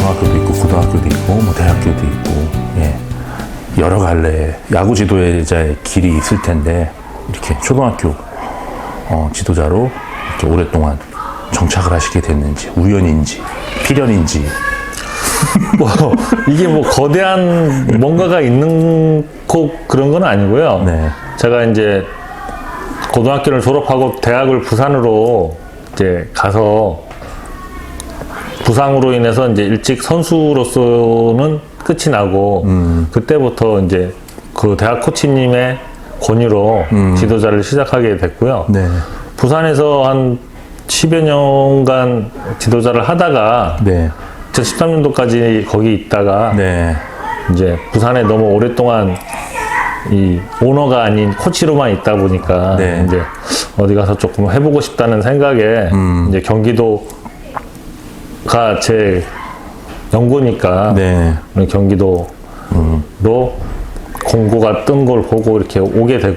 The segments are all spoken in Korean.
중학교도 있고 고등학교도 있고 뭐 대학교도 있고 예. 여러 갈래 야구 지도자의 길이 있을 텐데 이렇게 초등학교 지도자로 이렇게 오랫동안 정착을 하시게 됐는지 우연인지 필연인지 뭐 이게 뭐 거대한 뭔가가 있는 그런 건 아니고요. 네. 제가 이제 고등학교를 졸업하고 대학을 부산으로 이제 가서 부상으로 인해서 이제 일찍 선수로서는 끝이 나고 그때부터 이제 그 대학 코치님의 권유로 지도자를 시작하게 됐고요. 네. 부산에서 한 10여 년간 지도자를 하다가 네. 2013년도까지 거기 있다가 네. 이제 부산에 너무 오랫동안 이 오너가 아닌 코치로만 있다 보니까 네. 이제 어디 가서 조금 해보고 싶다는 생각에 이제 경기도가 제 연고니까 네. 경기도로 공고가 뜬 걸 보고 이렇게 오게 된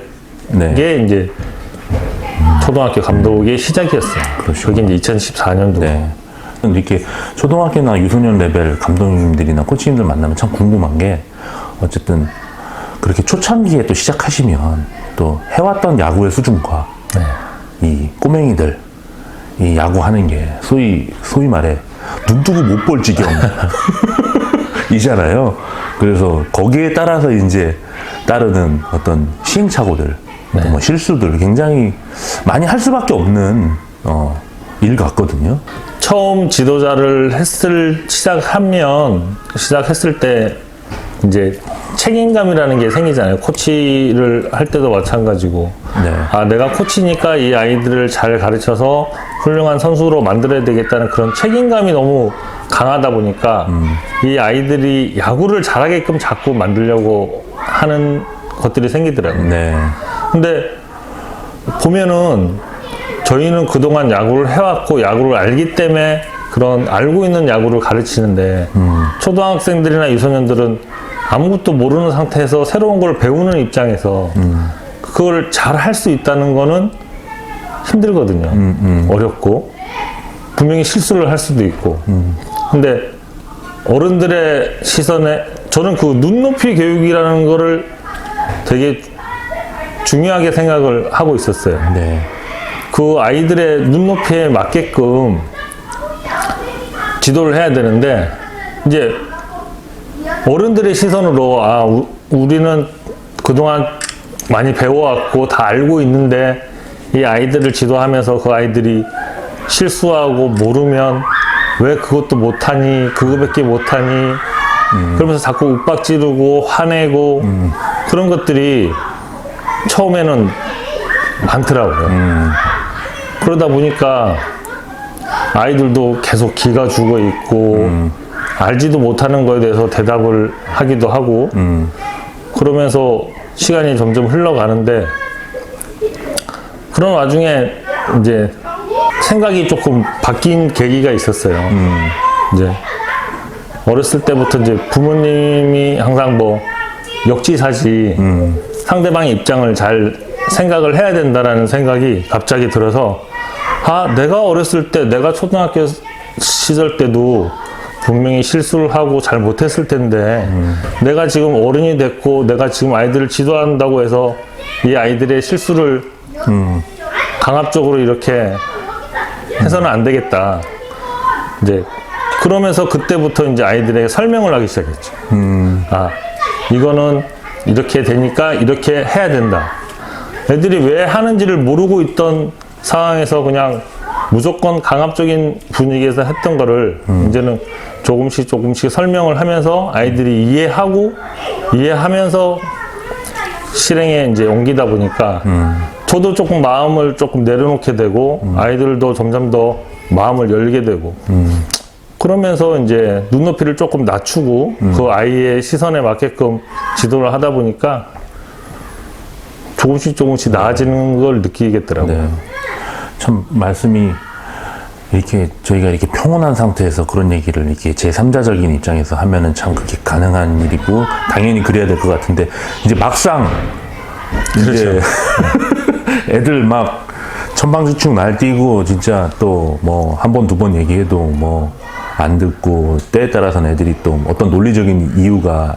게 네. 이제 초등학교 감독의 시작이었어요. 그게 이제 2014년도. 네. 이렇게 초등학교나 유소년 레벨 감독님들이나 코치님들 만나면 참 궁금한 게 어쨌든 그렇게 초창기에 또 시작하시면 또 해왔던 야구의 수준과 이 꼬맹이들 이 야구하는 게 소위 말해 눈 뜨고 못 볼 지경 이잖아요. 그래서 거기에 따라서 이제 따르는 어떤 시행착오들 또 뭐 실수들 굉장히 많이 할 수밖에 없는 일 같거든요. 처음 지도자를 시작했을 때 이제 책임감이라는 게 생기잖아요. 코치를 할 때도 마찬가지고. 네. 아, 내가 코치니까 이 아이들을 잘 가르쳐서 훌륭한 선수로 만들어야 되겠다는 그런 책임감이 너무 강하다 보니까 이 아이들이 야구를 잘하게끔 자꾸 만들려고 하는 것들이 생기더라고요. 네. 근데 보면은 저희는 그동안 야구를 해왔고 야구를 알기 때문에 그런 알고 있는 야구를 가르치는데 초등학생들이나 유소년들은 아무것도 모르는 상태에서 새로운 걸 배우는 입장에서 그걸 잘 할 수 있다는 거는 힘들거든요. 어렵고 분명히 실수를 할 수도 있고 근데 어른들의 시선에 저는 그 눈높이 교육이라는 거를 되게 중요하게 생각을 하고 있었어요. 네. 그 아이들의 눈높이에 맞게끔 지도를 해야 되는데 이제 어른들의 시선으로 아 우리는 그동안 많이 배워왔고 다 알고 있는데 이 아이들을 지도하면서 그 아이들이 실수하고 모르면 왜 그것도 못하니 그거밖에 못하니 그러면서 자꾸 윽박지르고 화내고 그런 것들이 처음에는 많더라고요. 그러다 보니까 아이들도 계속 기가 죽어 있고 알지도 못하는 거에 대해서 대답을 하기도 하고 그러면서 시간이 점점 흘러가는데 그런 와중에 이제 생각이 조금 바뀐 계기가 있었어요. 이제 어렸을 때부터 이제 부모님이 항상 뭐 역지사지 상대방의 입장을 잘 생각을 해야 된다라는 생각이 갑자기 들어서 아 내가 어렸을 때 내가 초등학교 시절 때도 분명히 실수를 하고 잘 못했을 텐데 내가 지금 어른이 됐고 내가 지금 아이들을 지도한다고 해서 이 아이들의 실수를 강압적으로 이렇게 해서는 안 되겠다. 이제 그러면서 그때부터 이제 아이들에게 설명을 하기 시작했죠. 아 이거는 이렇게 되니까 이렇게 해야 된다. 애들이 왜 하는지를 모르고 있던 상황에서 그냥 무조건 강압적인 분위기에서 했던 거를 이제는 조금씩 설명을 하면서 아이들이 이해하면서 실행에 이제 옮기다 보니까 저도 조금 마음을 조금 내려놓게 되고 아이들도 점점 더 마음을 열게 되고 그러면서 이제 눈높이를 조금 낮추고 그 아이의 시선에 맞게끔 지도를 하다 보니까 조금씩 나아지는 걸 느끼겠더라고요. 네. 참 말씀이 이렇게 저희가 이렇게 평온한 상태에서 그런 얘기를 이렇게 제3자적인 입장에서 하면은 참 그게 가능한 일이고 당연히 그래야 될 것 같은데 이제 막상 그렇죠. 이제 애들 막 천방지축 날뛰고 진짜 또 뭐 한 번 두 번 얘기해도 뭐 안 듣고 때에 따라서는 애들이 또 어떤 논리적인 이유가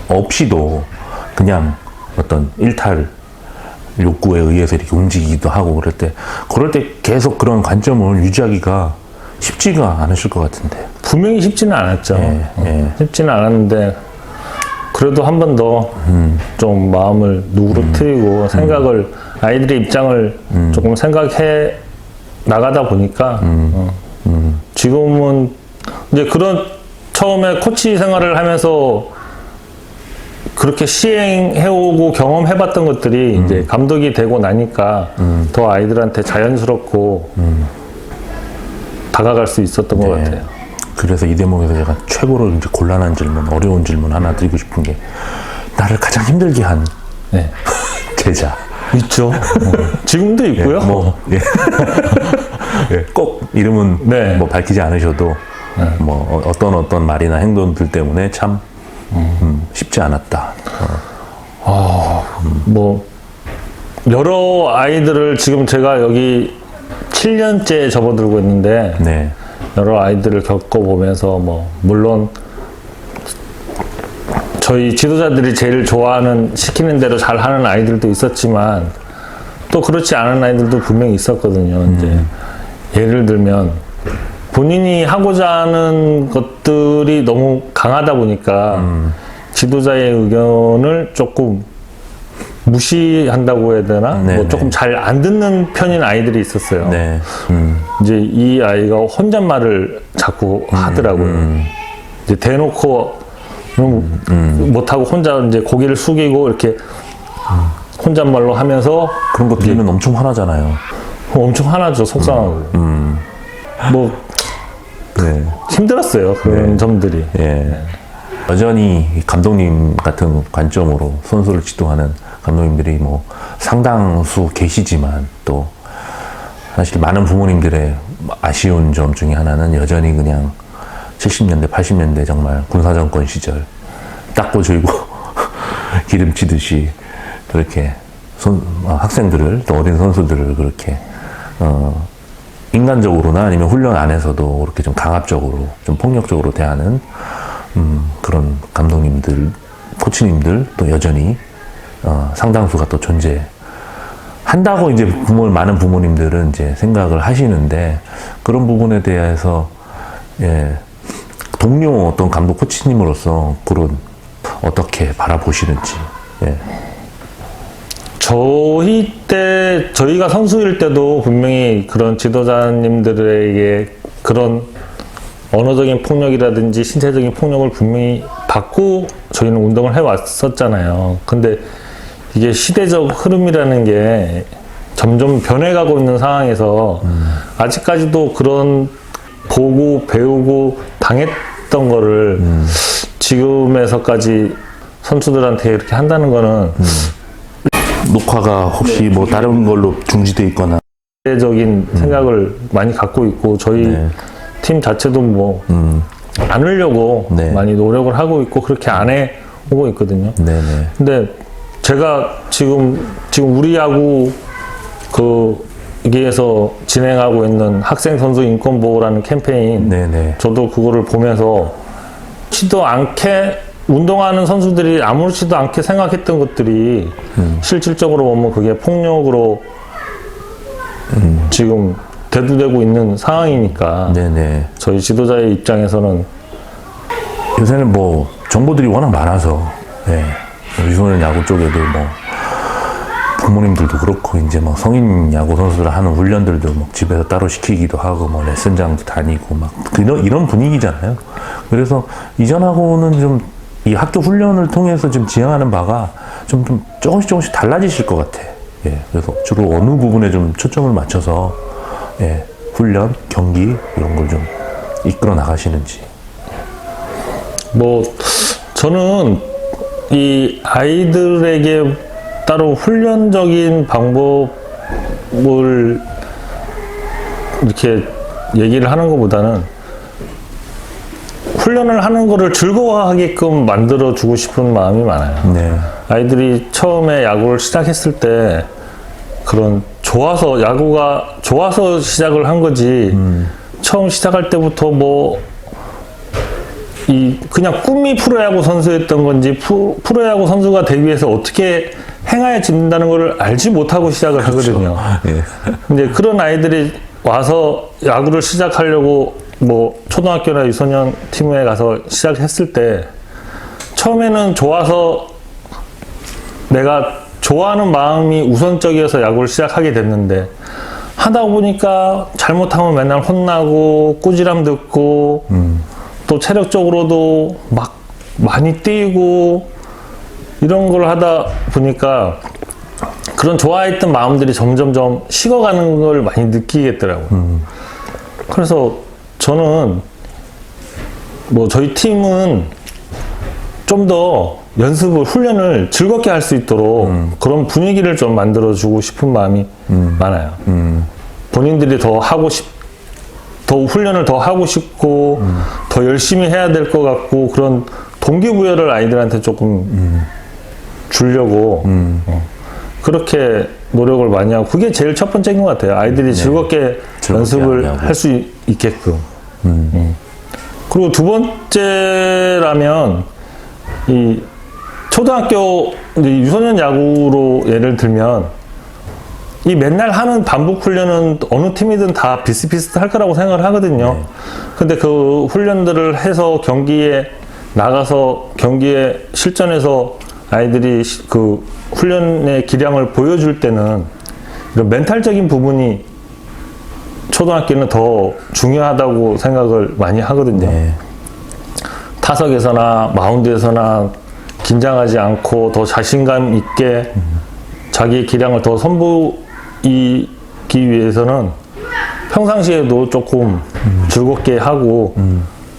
없이도 그냥 어떤 일탈 욕구에 의해서 이렇게 움직이기도 하고 그럴 때 계속 그런 관점을 유지하기가 쉽지가 않으실 것 같은데. 분명히 쉽지는 않았죠. 예. 쉽지는 않았는데 그래도 한 번 더 좀 마음을 누그러뜨리고 생각을 아이들의 입장을 조금 생각해 나가다 보니까 지금은 이제 그런 처음에 코치 생활을 하면서 그렇게 시행해오고 경험해봤던 것들이 이제 감독이 되고 나니까 더 아이들한테 자연스럽고 다가갈 수 있었던 것 같아요. 그래서 이 대목에서 제가 최고로 이제 곤란한 질문, 어려운 질문 하나 드리고 싶은 게 나를 가장 힘들게 한 네. 제자. 있죠. 지금도 있고요. 꼭 이름은 네. 뭐 밝히지 않으셔도 뭐 어떤 말이나 행동들 때문에 참 쉽지 않았다. 뭐 여러 아이들을 지금 제가 여기 7년째 접어들고 있는데 네. 여러 아이들을 겪어보면서 뭐 물론 저희 지도자들이 제일 좋아하는 시키는 대로 잘하는 아이들도 있었지만 또 그렇지 않은 아이들도 분명히 있었거든요. 이제 예를 들면 본인이 하고자 하는 것들이 너무 강하다 보니까 지도자의 의견을 조금 무시한다고 해야 되나? 네, 뭐 조금 잘 안 듣는 편인 아이들이 있었어요. 네. 이제 이 아이가 혼잣말을 자꾸 하더라고요. 이제 대놓고 못하고 혼자 이제 고개를 숙이고 이렇게 혼잣말로 하면서 그런 거 들으면 엄청 화나잖아요. 엄청 화나죠. 속상하고. 뭐 네. 힘들었어요. 그런 점들이. 예. 여전히 이 감독님 같은 관점으로 선수를 지도하는 감독님들이 뭐 상당수 계시지만 또 사실 많은 부모님들의 아쉬운 점 중에 하나는 여전히 그냥 70년대, 80년대 정말 군사정권 시절 닦고 졸고 기름치듯이 그렇게 학생들을 또 어린 선수들을 그렇게 인간적으로나 아니면 훈련 안에서도 그렇게 좀 강압적으로 좀 폭력적으로 대하는 그런 감독님들, 코치님들 또 여전히 상당수가 또 존재한다고 이제 많은 부모님들은 이제 생각을 하시는데 그런 부분에 대해서 동료 어떤 감독 코치님으로서 그런 어떻게 바라보시는지. 저희가 선수일 때도 분명히 그런 지도자님들에게 그런 언어적인 폭력이라든지 신체적인 폭력을 분명히 받고 저희는 운동을 해왔었잖아요. 근데 이게 시대적 흐름이라는 게 점점 변해가고 있는 상황에서 아직까지도 그런 보고 배우고 당했던 거를 지금에서까지 선수들한테 이렇게 한다는 거는 녹화가 혹시 뭐 다른 걸로 중지돼 있거나 적인 생각을 많이 갖고 있고 저희 팀 자체도 뭐 안 하려고 많이 노력을 하고 있고 그렇게 안 해오고 있거든요. 근데 제가 지금 우리 야구 여기에서 진행하고 있는 학생 선수 인권 보호라는 캠페인 저도 그거를 보면서 치도 않게 운동하는 선수들이 아무렇지도 않게 생각했던 것들이 실질적으로 보면 그게 폭력으로 지금 대두되고 있는 상황이니까 저희 지도자의 입장에서는 요새는 뭐 정보들이 워낙 많아서 유소년 야구 쪽에도 뭐 부모님들도 그렇고 이제 뭐 성인 야구 선수들 하는 훈련들도 뭐 집에서 따로 시키기도 하고 뭐 레슨장도 다니고 막 이런 분위기잖아요. 그래서 이전하고는 좀 이 학교 훈련을 통해서 지금 지향하는 바가 좀 조금씩 달라지실 것 같아. 그래서 주로 어느 부분에 좀 초점을 맞춰서 훈련, 경기 이런 걸 좀 이끌어 나가시는지. 뭐 저는 이 아이들에게 따로 훈련적인 방법을 이렇게 얘기를 하는 것보다는 훈련을 하는 거를 즐거워하게끔 만들어 주고 싶은 마음이 많아요. 아이들이 처음에 야구를 시작했을 때 그런 야구가 좋아서 시작을 한 거지 처음 시작할 때부터 뭐 그냥 꿈이 프로야구 선수였던 건지 프로야구 선수가 되기 위해서 어떻게 행하여 짓는다는 걸 알지 못하고 시작을 하거든요. 예. 이제 그런 아이들이 와서 야구를 시작하려고 뭐 초등학교나 유소년 팀에 가서 시작했을 때 처음에는 좋아서 내가 좋아하는 마음이 우선적이어서 야구를 시작하게 됐는데 하다 보니까 잘못하면 맨날 혼나고 꾸지람 듣고 또 체력적으로도 막 많이 뛰고 이런 걸 하다 보니까 그런 좋아했던 마음들이 점점점 식어가는 걸 많이 느끼겠더라고요. 그래서 저는 뭐 저희 팀은 좀 더 연습을, 훈련을 즐겁게 할 수 있도록 그런 분위기를 좀 만들어주고 싶은 마음이 많아요. 본인들이 더 훈련을 더 하고 싶고, 더 열심히 해야 될 것 같고, 그런 동기부여를 아이들한테 조금 주려고, 그렇게 노력을 많이 하고, 그게 제일 첫 번째인 것 같아요. 아이들이 즐겁게 연습을 할 수 있게끔. 그리고 두 번째라면, 이 초등학교 유소년 야구로 예를 들면 이 맨날 하는 반복 훈련은 어느 팀이든 다 비슷비슷할 거라고 생각을 하거든요. 근데 그 훈련들을 해서 경기에 나가서 경기에 실전에서 아이들이 그 훈련의 기량을 보여줄 때는 이런 멘탈적인 부분이 초등학교는 더 중요하다고 생각을 많이 하거든요. 네. 타석에서나 마운드에서나 긴장하지 않고 더 자신감 있게 자기의 기량을 더 선보이기 위해서는 평상시에도 조금 즐겁게 하고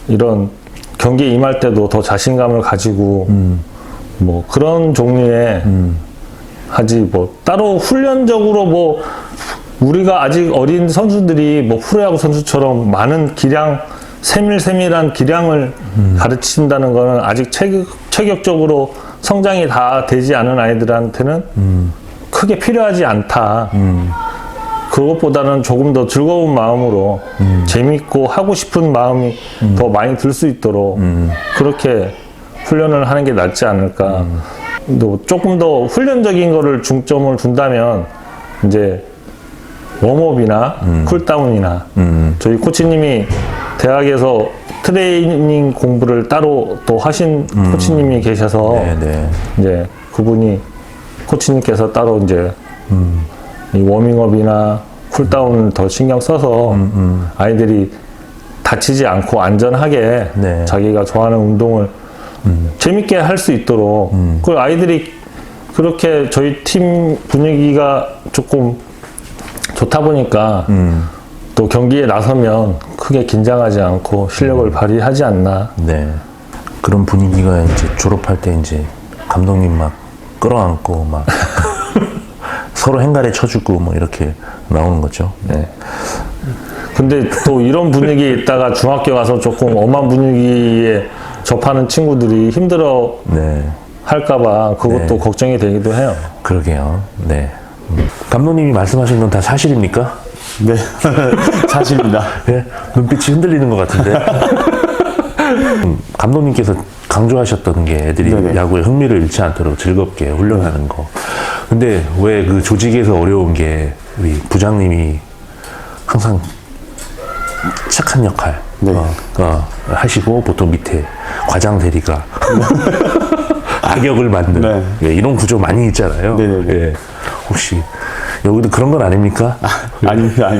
이런 경기에 임할 때도 더 자신감을 가지고 뭐 그런 종류의 하지 뭐 따로 훈련적으로 뭐 우리가 아직 어린 선수들이 뭐 프로야구 선수처럼 많은 기량 세밀한 기량을 가르친다는 거는 아직 체격적으로 성장이 다 되지 않은 아이들한테는 크게 필요하지 않다. 그것보다는 조금 더 즐거운 마음으로 재밌고 하고 싶은 마음이 더 많이 들 수 있도록 그렇게 훈련을 하는 게 낫지 않을까. 또 조금 더 훈련적인 거를 중점을 둔다면 이제 웜업이나 쿨다운이나 저희 코치님이 대학에서 트레이닝 공부를 따로 또 하신 코치님이 계셔서 네. 이제 그분이 코치님께서 따로 이제 이 워밍업이나 쿨다운을 더 신경 써서 아이들이 다치지 않고 안전하게 네. 자기가 좋아하는 운동을 재밌게 할 수 있도록 그 아이들이 그렇게 저희 팀 분위기가 조금 좋다 보니까 또 경기에 나서면 크게 긴장하지 않고 실력을 발휘하지 않나. 네. 그런 분위기가 이제 졸업할 때 이제 감독님 막 끌어안고 막 서로 행가래 쳐주고 뭐 이렇게 나오는 거죠. 네. 근데 또 이런 분위기에 있다가 중학교 가서 조금 엄한 분위기에 접하는 친구들이 힘들어 네. 할까봐 그것도 걱정이 되기도 해요. 그러게요. 네. 감독님이 말씀하신 건 다 사실입니까? 네, 사실입니다. 네. 눈빛이 흔들리는 것 같은데. 감독님께서 강조하셨던 게 애들이 네네. 야구에 흥미를 잃지 않도록 즐겁게 훈련하는 거. 근데 왜 그 조직에서 어려운 게 우리 부장님이 항상 착한 역할 네. 하시고 보통 밑에 과장 대리가 악역을 맡는 네. 예, 이런 구조 많이 있잖아요. 네네네. 예. 혹시 여기도 그런 건 아닙니까? 아닙니다.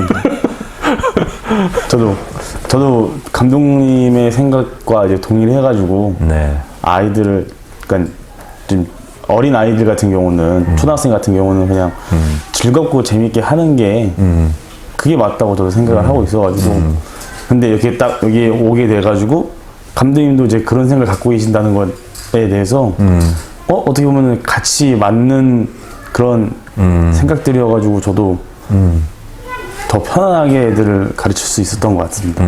저도 감독님의 생각과 이제 동의를 해가지고 네. 아이들을, 그러니까 좀 어린 아이들 같은 경우는 초등학생 같은 경우는 그냥 즐겁고 재밌게 하는 게 그게 맞다고 저도 생각을 하고 있어가지고 근데 이렇게 딱 여기 오게 돼가지고 감독님도 이제 그런 생각을 갖고 계신다는 것에 대해서 어떻게 보면 같이 맞는 그런 생각들이어가지고 저도 더 편안하게 애들을 가르칠 수 있었던 것 같습니다.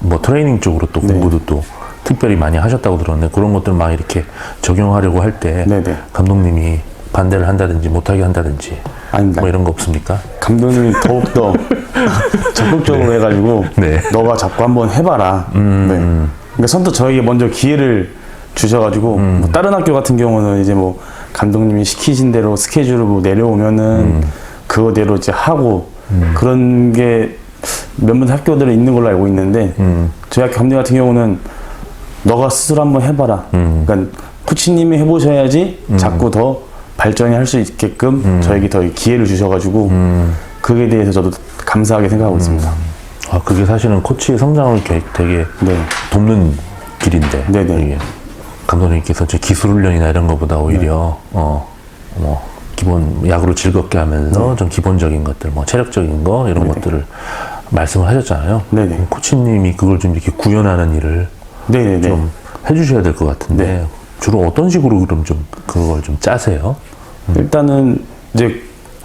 뭐 트레이닝 쪽으로 또 공부도 또 특별히 많이 하셨다고 들었는데 그런 것들 막 이렇게 적용하려고 할 때 네네. 감독님이 반대를 한다든지 못하게 한다든지 아닙니다. 뭐 이런 거 없습니까? 감독님이 더욱더 적극적으로 해가지고 네. 너가 자꾸 한번 해봐라. 네. 그러니까 선뜻 저에게 먼저 기회를 주셔가지고 뭐 다른 학교 같은 경우는 이제 뭐 감독님이 시키신 대로 스케줄을 뭐 내려오면은 그거대로 이제 하고 그런 게 몇몇 학교들은 있는 걸로 알고 있는데 저희 학교 감독님 같은 경우는 너가 스스로 한번 해봐라. 그러니까 코치님이 해보셔야지 자꾸 더 발전이 할 수 있게끔 저에게 더 기회를 주셔가지고 그에 대해서 저도 감사하게 생각하고 있습니다. 아, 그게 사실은 코치의 성장을 되게 네. 돕는 길인데. 네네. 이게 감독님께서 저 기술 훈련이나 이런 것보다 오히려 기본 야구를 즐겁게 하면서 좀 기본적인 것들, 뭐 체력적인 거 이런 것들을 말씀을 하셨잖아요. 네네. 코치님이 그걸 좀 이렇게 구현하는 일을 네네네. 좀 해주셔야 될 것 같은데 네. 주로 어떤 식으로 그럼 좀 그걸 좀 짜세요? 일단은 이제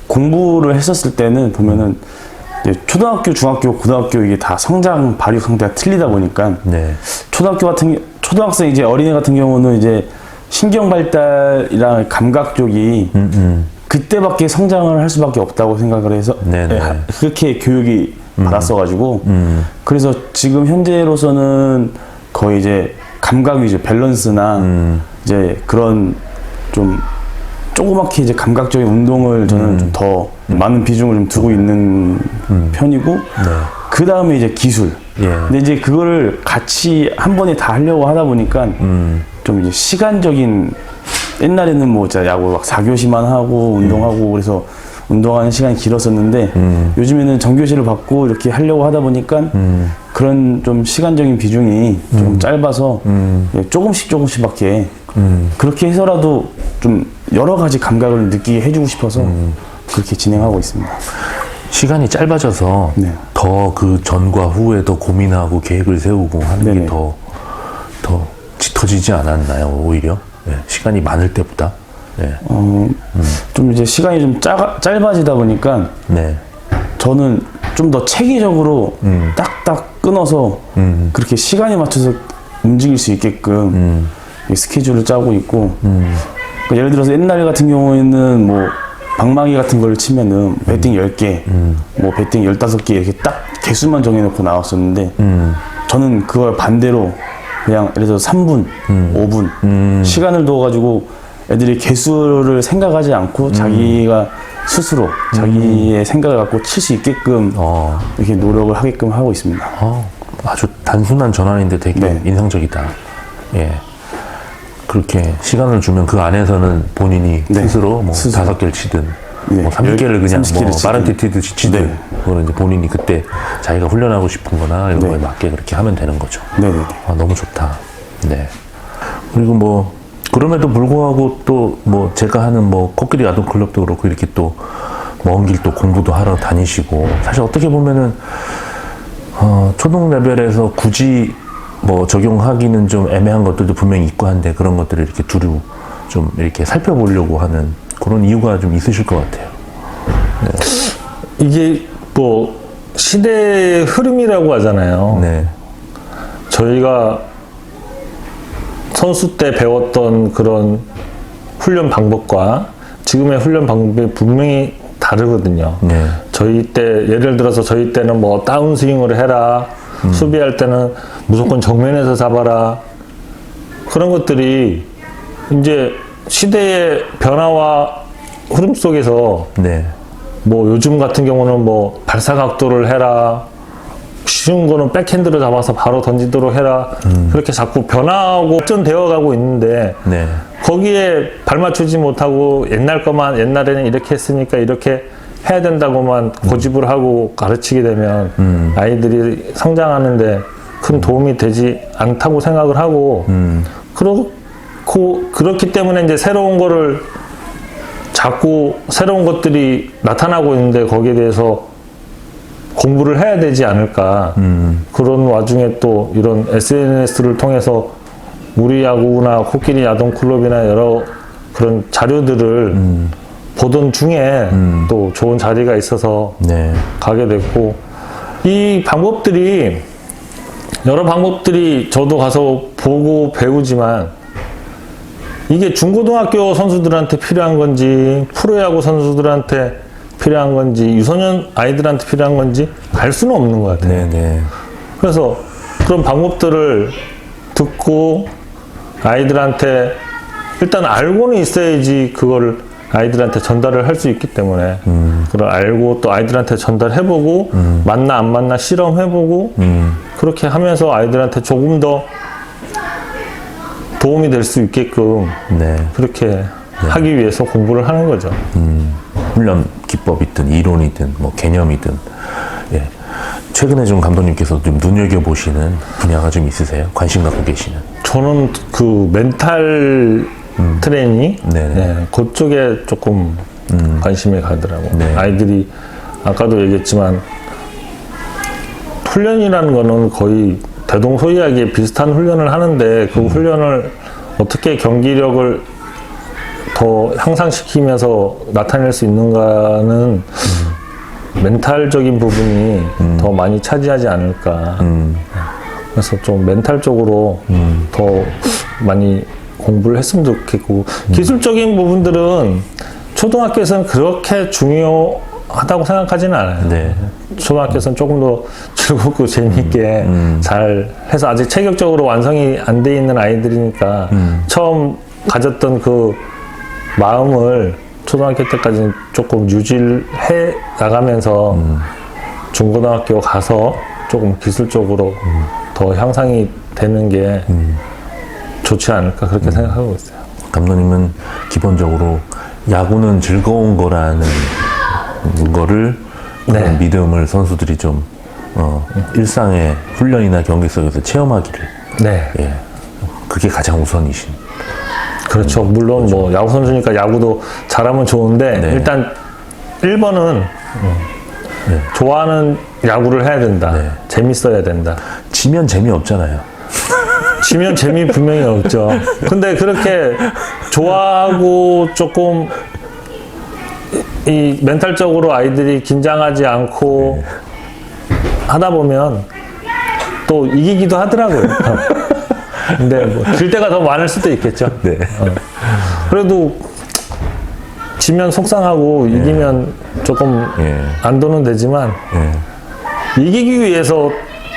공부를 했었을 때는 보면은 이제 초등학교, 중학교, 고등학교 이게 다 성장 발육 상태가 틀리다 보니까 네. 초등학생 이제 어린애 같은 경우는 이제 신경 발달이랑 감각 쪽이 그때밖에 성장을 할 수밖에 없다고 생각을 해서 네네. 그렇게 교육이 받았어가지고 그래서 지금 현재로서는 거의 이제 감각 위주 밸런스나 이제 그런 좀 조그맣게 이제 감각적인 운동을 저는 좀 더 많은 비중을 좀 두고 있는 편이고 그 다음에 이제 기술. 예. 근데 이제 그거를 같이 한 번에 다 하려고 하다 보니까 좀 이제 시간적인 옛날에는 뭐 진짜 야구 막 4교시만 하고 운동하고 그래서 운동하는 시간이 길었었는데 요즘에는 정교시를 받고 이렇게 하려고 하다 보니까 그런 좀 시간적인 비중이 좀 짧아서 조금씩밖에 그렇게 해서라도 좀 여러 가지 감각을 느끼게 해주고 싶어서 그렇게 진행하고 있습니다. 시간이 짧아져서 네. 더 그 전과 후에 더 고민하고 계획을 세우고 하는 네네. 게 더 짙어지지 않았나요? 오히려 시간이 많을 때보다. 네. 좀 이제 시간이 좀 짧아지다 보니까 네. 저는 좀 더 체계적으로 딱딱 끊어서 그렇게 시간에 맞춰서 움직일 수 있게끔 이 스케줄을 짜고 있고 그러니까 예를 들어서 옛날 같은 경우에는 뭐 방망이 같은 걸 치면은 배팅 10개 뭐 배팅 15개 이렇게 딱 개수만 정해놓고 나왔었는데 저는 그걸 반대로 그냥 예를 들어서 3분, 5분 시간을 둬가지고 애들이 개수를 생각하지 않고 자기가 스스로 자기의 생각을 갖고 칠 수 있게끔 이렇게 노력을 하게끔 하고 있습니다. 아주 단순한 전환인데 되게 네. 인상적이다. 예. 그렇게 시간을 주면 그 안에서는 본인이 네. 스스로 뭐 스스로. 5개를 치든 네. 뭐 30개를 그냥 30개를 뭐 치든. 빠른 티티듯이 치든 네. 그거는 이제 본인이 그때 자기가 훈련하고 싶은 거나 이런 네. 거에 맞게 그렇게 하면 되는 거죠. 네네네. 너무 좋다. 네. 그리고 뭐 그럼에도 불구하고 또 뭐 제가 하는 뭐 코끼리 야동 클럽도 그렇고 이렇게 또 먼 길 또 공부도 하러 다니시고 사실 어떻게 보면은 초등 레벨에서 굳이 뭐 적용하기는 좀 애매한 것들도 분명히 있고 한데 그런 것들을 이렇게 두루 좀 이렇게 살펴보려고 하는 그런 이유가 좀 있으실 것 같아요. 이게 뭐 시대의 흐름이라고 하잖아요. 네. 저희가 선수 때 배웠던 그런 훈련 방법과 지금의 훈련 방법이 분명히 다르거든요. 네. 저희 때 예를 들어서 저희 때는 뭐 다운스윙을 해라, 수비할 때는 무조건 정면에서 잡아라, 그런 것들이 이제 시대의 변화와 흐름 속에서 네. 뭐 요즘 같은 경우는 뭐 발사 각도를 해라, 쉬운 거는 백핸드로 잡아서 바로 던지도록 해라, 그렇게 자꾸 변화하고 발전되어 가고 있는데 네. 거기에 발맞추지 못하고 옛날 거만 옛날에는 이렇게 했으니까 이렇게 해야 된다고만 고집을 하고 가르치게 되면 아이들이 성장하는데 큰 도움이 되지 않다고 생각을 하고 그렇기 때문에 이제 새로운 거를 자꾸 새로운 것들이 나타나고 있는데 거기에 대해서 공부를 해야 되지 않을까. 그런 와중에 또 이런 SNS를 통해서 우리 야구나 코끼리 야동 클럽이나 여러 그런 자료들을 보던 중에 또 좋은 자리가 있어서 네. 가게 됐고, 이 방법들이 여러 방법들이 저도 가서 보고 배우지만 이게 중고등학교 선수들한테 필요한 건지 프로야구 선수들한테 필요한 건지 유소년 아이들한테 필요한 건지 알 수는 없는 것 같아요. 네. 네. 그래서 그런 방법들을 듣고 아이들한테 일단 알고는 있어야지 그걸 아이들한테 전달을 할 수 있기 때문에 그걸 알고 또 아이들한테 전달해보고 맞나 안 맞나 실험해보고 그렇게 하면서 아이들한테 조금 더 도움이 될 수 있게끔 네. 그렇게 하기 위해서 공부를 하는 거죠. 훈련 기법이든 이론이든 뭐 개념이든 예. 최근에 좀 감독님께서 좀 눈여겨보시는 분야가 좀 있으세요? 관심 갖고 계시는? 저는 그 멘탈 트레이닝 네네. 네, 그쪽에 조금 관심이 가더라고요. 네. 아이들이 아까도 얘기했지만 훈련이라는 거는 거의 대동소이하게 비슷한 훈련을 하는데 그 훈련을 어떻게 경기력을 더 향상시키면서 나타낼 수 있는가는 멘탈적인 부분이 더 많이 차지하지 않을까. 그래서 좀 멘탈 쪽으로 더 많이 공부를 했으면 좋겠고 기술적인 부분들은 초등학교에서는 그렇게 중요하다고 생각하지는 않아요. 네. 초등학교에서는 조금 더 즐겁고 재미있게 잘 해서 아직 체격적으로 완성이 안 돼 있는 아이들이니까 처음 가졌던 그 마음을 초등학교 때까지는 조금 유지를 해 나가면서 중고등학교 가서 조금 기술적으로 더 향상이 되는 게 좋지 않을까 그렇게 생각하고 있어요. 감독님은 기본적으로 야구는 즐거운 거라는 거를 그런 네. 믿음을 선수들이 좀 일상의 훈련이나 경기 속에서 체험하기를 네. 예. 그게 가장 우선이신. 그렇죠. 물론 뭐 야구 선수니까 야구도 잘하면 좋은데 네. 일단 1번은 좋아하는 야구를 해야 된다. 네. 재밌어야 된다. 지면 재미없잖아요. 지면 재미 분명히 없죠. 근데 그렇게 좋아하고 조금 이 멘탈적으로 아이들이 긴장하지 않고 하다 보면 또 이기기도 하더라고요. 근데 뭐 질 때가 더 많을 수도 있겠죠. 네. 그래도 지면 속상하고 이기면 조금 예. 안도는 되지만 예. 이기기 위해서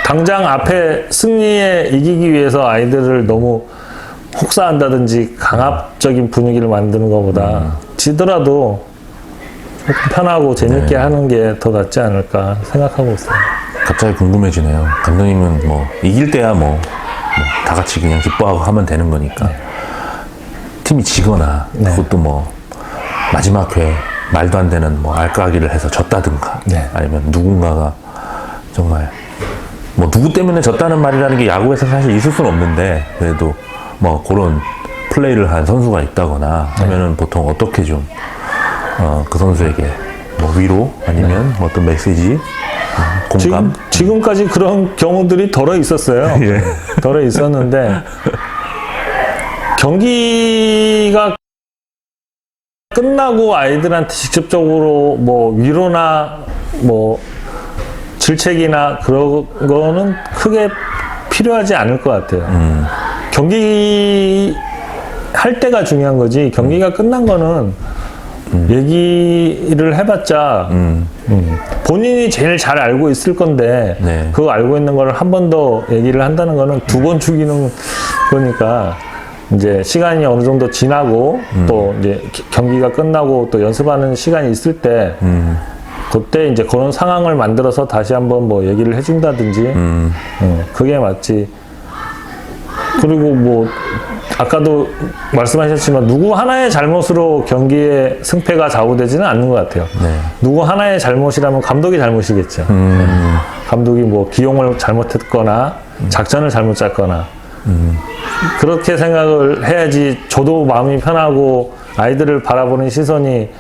당장 앞에 승리에 이기기 위해서 아이들을 너무 혹사한다든지 강압적인 분위기를 만드는 것보다 지더라도 조금 편하고 재밌게 하는 게 더 낫지 않을까 생각하고 있어요. 갑자기 궁금해지네요. 감독님은 뭐 이길 때야 뭐 다 같이 그냥 기뻐하고 하면 되는 거니까 팀이 지거나 그것도 뭐 마지막 회 말도 안 되는 뭐 알까기를 해서 졌다든가 네. 아니면 누군가가 정말 뭐 누구 때문에 졌다는 말이라는 게 야구에서 사실 있을 수는 없는데 그래도 뭐 그런 플레이를 한 선수가 있다거나 하면은 보통 어떻게 좀 그 선수에게 뭐 위로 아니면 뭐 어떤 메시지 공감 지금까지 그런 경우들이 덜어 있었어요. 예. 덜어 있었는데 경기가 끝나고 아이들한테 직접적으로 뭐 위로나 뭐 질책이나 그런 거는 크게 필요하지 않을 것 같아요. 경기 할 때가 중요한 거지 경기가 끝난 거는 얘기를 해봤자 본인이 제일 잘 알고 있을 건데 네. 그거 알고 있는 거를 한 번 더 얘기를 한다는 거는 두 번 죽이는 거니까 이제 시간이 어느 정도 지나고 또 이제 경기가 끝나고 또 연습하는 시간이 있을 때 그때 이제 그런 상황을 만들어서 다시 한번 뭐 얘기를 해준다든지 그게 맞지. 그리고 뭐 아까도 말씀하셨지만 누구 하나의 잘못으로 경기의 승패가 좌우되지는 않는 것 같아요. 네. 누구 하나의 잘못이라면 감독이 잘못이겠죠. 감독이 뭐 기용을 잘못했거나 작전을 잘못 짰거나 그렇게 생각을 해야지 저도 마음이 편하고 아이들을 바라보는 시선이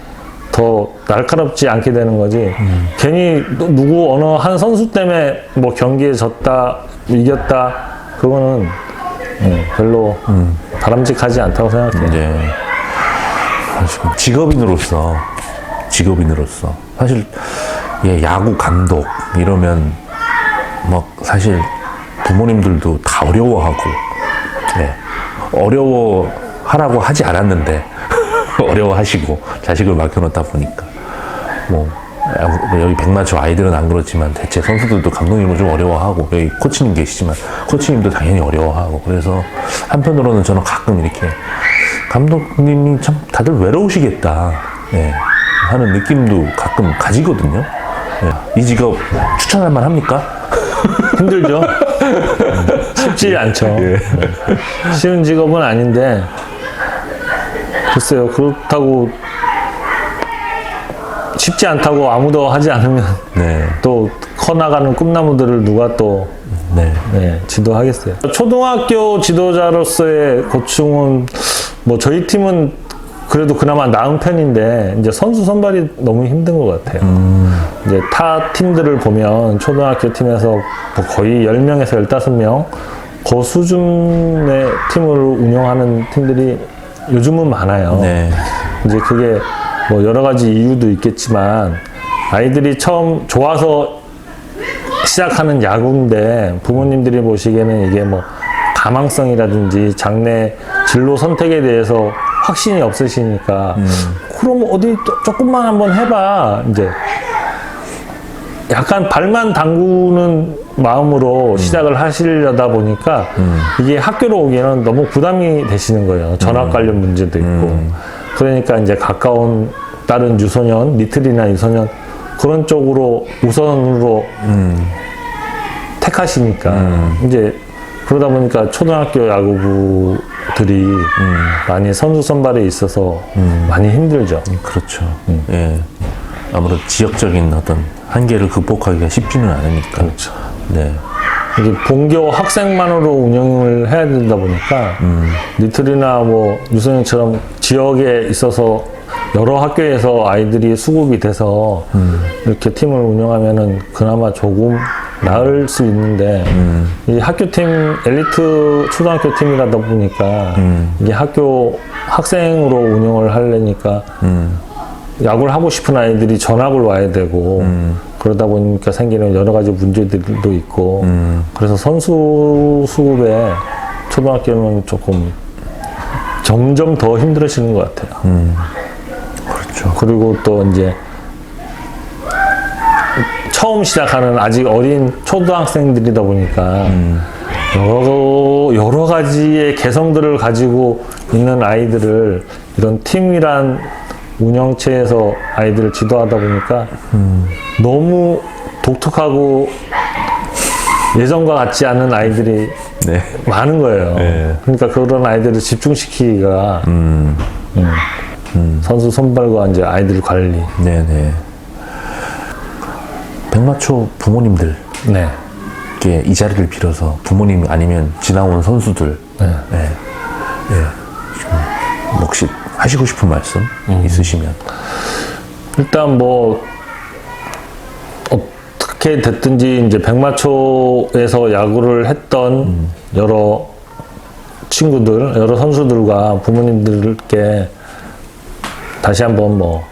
더 날카롭지 않게 되는 거지. 괜히 누구 어느 한 선수 때문에 뭐 경기에 졌다 이겼다 그거는 별로 바람직하지 않다고 생각해요. 네. 직업인으로서 사실 예, 야구 감독 이러면 뭐 사실 부모님들도 다 어려워하고 예, 어려워하라고 하지 않았는데 어려워하시고 자식을 맡겨놓다 보니까 뭐 여기 백마초 아이들은 안 그렇지만 대체 선수들도 감독님을 좀 어려워하고 여기 코치님 계시지만 코치님도 당연히 어려워하고 그래서 한편으로는 저는 가끔 이렇게 감독님이 참 다들 외로우시겠다 예, 하는 느낌도 가끔 가지거든요. 예, 이 직업 추천할 만합니까? 힘들죠. 쉽지 않죠. 예. 쉬운 직업은 아닌데 글쎄요. 그렇다고 쉽지 않다고 아무도 하지 않으면 네, 또 커나가는 꿈나무들을 누가 또 네, 지도하겠어요. 초등학교 지도자로서의 고충은 뭐 저희 팀은 그래도 그나마 나은 편인데 이제 선수 선발이 너무 힘든 것 같아요. 이제 타 팀들을 보면 초등학교 팀에서 뭐 거의 10명에서 15명 그 수준의 팀을 운영하는 팀들이 요즘은 많아요. 네, 이제 그게 뭐 여러 가지 이유도 있겠지만 아이들이 처음 좋아서 시작하는 야구인데 부모님들이 보시기에는 이게 뭐 가망성이라든지 장래 진로 선택에 대해서 확신이 없으시니까 그럼 어디 조금만 한번 해봐 이제 약간 발만 담그는 마음으로 시작을 하시려다 보니까 이게 학교로 오기에는 너무 부담이 되시는 거예요. 전학 관련 문제도 있고 그러니까 이제 가까운 다른 유소년, 리틀이나 유소년 그런 쪽으로 우선으로 택하시니까 이제 그러다 보니까 초등학교 야구부들이 많이 선수 선발에 있어서 많이 힘들죠. 그렇죠. 예, 아무래도 지역적인 어떤 한계를 극복하기가 쉽지는 않으니까. 그렇죠. 네, 이게 본교 학생만으로 운영을 해야 되다 보니까 리틀이나 뭐 유소년처럼 지역에 있어서 여러 학교에서 아이들이 수급이 돼서 이렇게 팀을 운영하면은 그나마 조금 나을 수 있는데 이 학교팀 엘리트 초등학교 팀이라다 보니까 이게 학교 학생으로 운영을 하려니까 야구를 하고 싶은 아이들이 전학을 와야 되고 그러다 보니까 생기는 여러 가지 문제들도 있고 그래서 선수 수급에 초등학교는 조금 점점 더 힘들어지는 것 같아요. 그렇죠. 그리고 또 이제 처음 시작하는 아직 어린 초등학생들이다 보니까 여러 가지의 개성들을 가지고 있는 아이들을 이런 팀이란 운영체에서 아이들을 지도하다 보니까 너무 독특하고 예전과 같지 않은 아이들이 네, 많은 거예요. 네. 그러니까 그런 아이들을 집중시키기가 선수 선발과 이제 아이들 관리. 네, 네. 백마초 부모님들께 네. 이 자리를 빌어서 부모님 아니면 지나온 선수들, 네. 네, 네. 좀 혹시 하시고 싶은 말씀 있으시면. 일단 뭐 어떻게 됐든지 이제 백마초에서 야구를 했던 여러 친구들, 여러 선수들과 부모님들께 다시 한번 뭐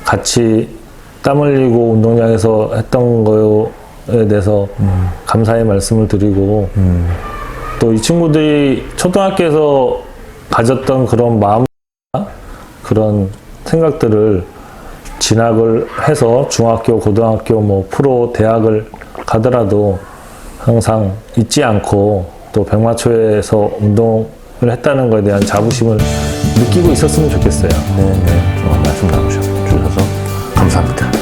같이 땀 흘리고 운동장에서 했던 거에 대해서 감사의 말씀을 드리고 또 이 친구들이 초등학교에서 가졌던 그런 마음과 그런 생각들을 진학을 해서 중학교, 고등학교, 뭐 프로, 대학을 가더라도 항상 잊지 않고 또 백마초에서 운동을 했다는 것에 대한 자부심을 느끼고 있었으면 좋겠어요. 네, 네. 말씀 나누셔서 감사합니다.